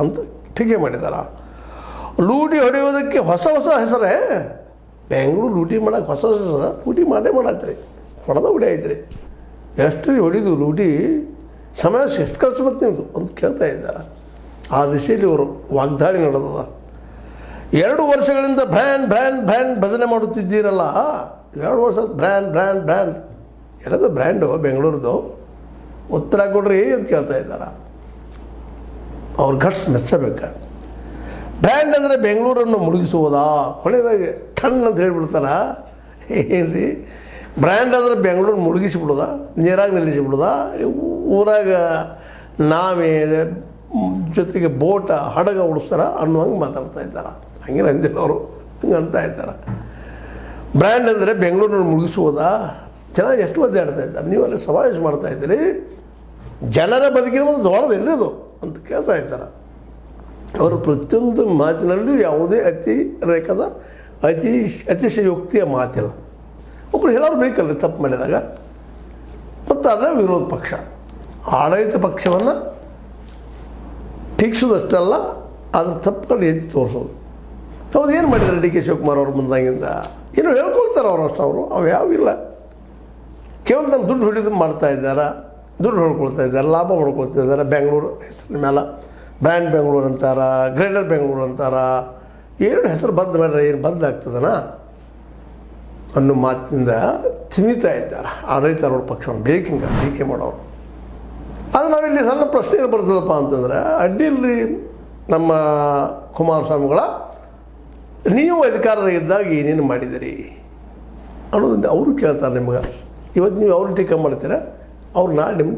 ಅಂತ ಟೀಕೆ ಮಾಡಿದ್ದಾರೆ. ಲೂಟಿ ಹೊಡೆಯೋದಕ್ಕೆ ಹೊಸ ಹೊಸ ಹೆಸರೇ. ಬೆಂಗಳೂರು ಲೂಟಿ ಮಾಡೋಕ್ಕೆ ಹೊಸ ಹೊಸ ಹೆಸರು. ಲೂಟಿ ಮಾಡತ್ರಿ, ಹೊಡೆದ ಹೊಡೆಯೈತ್ರಿ. ಎಷ್ಟು ರೀ ಹೊಡಿದು ಲೂಟಿ, ಸಮಯ ಎಷ್ಟು ಖರ್ಚು ಬತ್ತು ನಿಮ್ಮದು ಅಂತ ಕೇಳ್ತಾ ಇದ್ದಾರೆ. ಆ ದಿಶೆಯಲ್ಲಿ ಅವರು ವಾಗ್ದಾಳಿ ನಡೆದದ. 2 ವರ್ಷಗಳಿಂದ ಬ್ರ್ಯಾಂಡ್ ಭಜನೆ ಮಾಡುತ್ತಿದ್ದೀರಲ್ಲ, 2 ವರ್ಷ ಬ್ರ್ಯಾಂಡ್ ಎಲ್ಲದು ಬ್ರ್ಯಾಂಡು ಬೆಂಗಳೂರದು, ಉತ್ತರ ಕೊಡ್ರಿ ಅಂತ ಕೇಳ್ತಾ ಇದ್ದಾರೆ. ಅವ್ರ ಘಟ್ಸ್ ಮೆಚ್ಚಬೇಕು. ಬ್ರ್ಯಾಂಡ್ ಅಂದರೆ ಬೆಂಗಳೂರನ್ನು ಮುಳುಗಿಸುವುದಾ? ಕೊನೆಯದಾಗಿ ಟನ್ ಅಂತ ಹೇಳಿಬಿಡ್ತಾರ. ಏನು ರೀ ಬ್ರ್ಯಾಂಡ್ ಅಂದರೆ ಬೆಂಗಳೂರು ಮುಳುಗಿಸಿಬಿಡೋದ, ನೀರಾಗಿ ನಿಲ್ಲಿಸಿಬಿಡೋದ, ಊರಾಗ ನಾವೇ ಜೊತೆಗೆ ಬೋಟ ಹಡಗ ಉಳಿಸ್ತಾರ ಅನ್ನುವಂಗೆ ಮಾತಾಡ್ತಾ ಇದ್ದಾರೆ. ಹಂಗೆ ಅಂದಿಲ್ಲ ಅವರು, ಹಿಂಗೆ ಅಂತ ಇದ್ದಾರೆ. ಬ್ರ್ಯಾಂಡ್ ಅಂದರೆ ಬೆಂಗಳೂರನ್ನು ಮುಳುಗಿಸುವುದಾ? ಜನ ಎಷ್ಟು ಒದ್ದಾಡ್ತಾ ಇದ್ದಾರೆ, ನೀವು ಅಲ್ಲಿ ಸಮಾವೇಶ ಮಾಡ್ತಾಯಿದ್ದೀರಿ, ಜನರ ಬದುಕಿನ ಒಂದು ದೊಡ್ಡದಿಲ್ಲ ಅದು ಅಂತ ಕೇಳ್ತಾ ಇದ್ದಾರೆ. ಅವರು ಪ್ರತಿಯೊಂದು ಮಾತಿನಲ್ಲೂ ಯಾವುದೇ ಅತಿಶಯೋಕ್ತಿಯ ಮಾತಿಲ್ಲ. ಒಬ್ಬರು ಹೇಳೋರು ಬೇಕಲ್ಲ ತಪ್ಪು ಮಾಡಿದಾಗ. ಮತ್ತು ಅದೇ ವಿರೋಧ ಪಕ್ಷ ಆಡಳಿತ ಪಕ್ಷವನ್ನು ಟೀಕಿಸೋದಷ್ಟಲ್ಲ, ಅದ್ರ ತಪ್ಪುಗಳು ಎತ್ತಿ ತೋರಿಸೋದು. ಹೌದು, ಏನು ಮಾಡಿದ್ದಾರೆ ಡಿ ಕೆ ಶಿವಕುಮಾರ್ ಅವ್ರ ಮುಂದಾಗಿಂದ? ಏನೋ ಹೇಳ್ಕೊಳ್ತಾರೆ ಅವರು ಅಷ್ಟು. ಅವು ಯಾವಿಲ್ಲ, ಕೇವಲ ನಮ್ಮ ದುಡ್ಡು ಹೊಡಿದು ಮಾಡ್ತಾಯಿದ್ದಾರೆ, ದುಡ್ಡು ಹೊಡ್ಕೊಳ್ತಾ ಇದ್ದಾರೆ, ಲಾಭ ಹೊಡ್ಕೊಳ್ತಾ ಇದ್ದಾರೆ. ಬೆಂಗಳೂರು ಹೆಸರಿನ ಮೇಲೆ ಬ್ರ್ಯಾಂಡ್ ಬೆಂಗಳೂರು ಅಂತಾರ, ಗ್ರೇಟರ್ ಬೆಂಗಳೂರು ಅಂತಾರ. ಏನು ಹೆಸರು ಬದಲು ಏನು ಬದಲಾಗ್ತದನ ಅನ್ನೋ ಮಾತಿನಿಂದ ತಿಮಿತಾ ಇದ್ದಾರೆ ಆಡಳಿತಾರವ್ರ ಪಕ್ಷವನ್ನು ಟೀಕೆ ಮಾಡೋರು. ಅದು ನಾವಿಲ್ಲಿ ಸಣ್ಣ ಪ್ರಶ್ನೆ ಏನು ಬರ್ತದಪ್ಪ ಅಂತಂದ್ರೆ, ಅಡ್ಡಿಲ್ರಿ ನಮ್ಮ ಕುಮಾರಸ್ವಾಮಿಗಳ ನೀವು ಅಧಿಕಾರದಾಗಿದ್ದಾಗ ಏನೇನು ಮಾಡಿದಿರಿ ಅನ್ನೋದನ್ನು ಅವರು ಕೇಳ್ತಾರೆ ನಿಮ್ಗೆ. ಇವತ್ತು ನೀವು ಅವ್ರನ್ನ ಟೀಕೆ ಮಾಡ್ತೀರ, ಅವ್ರು ನಾಳೆ ನಿಮ್ಮ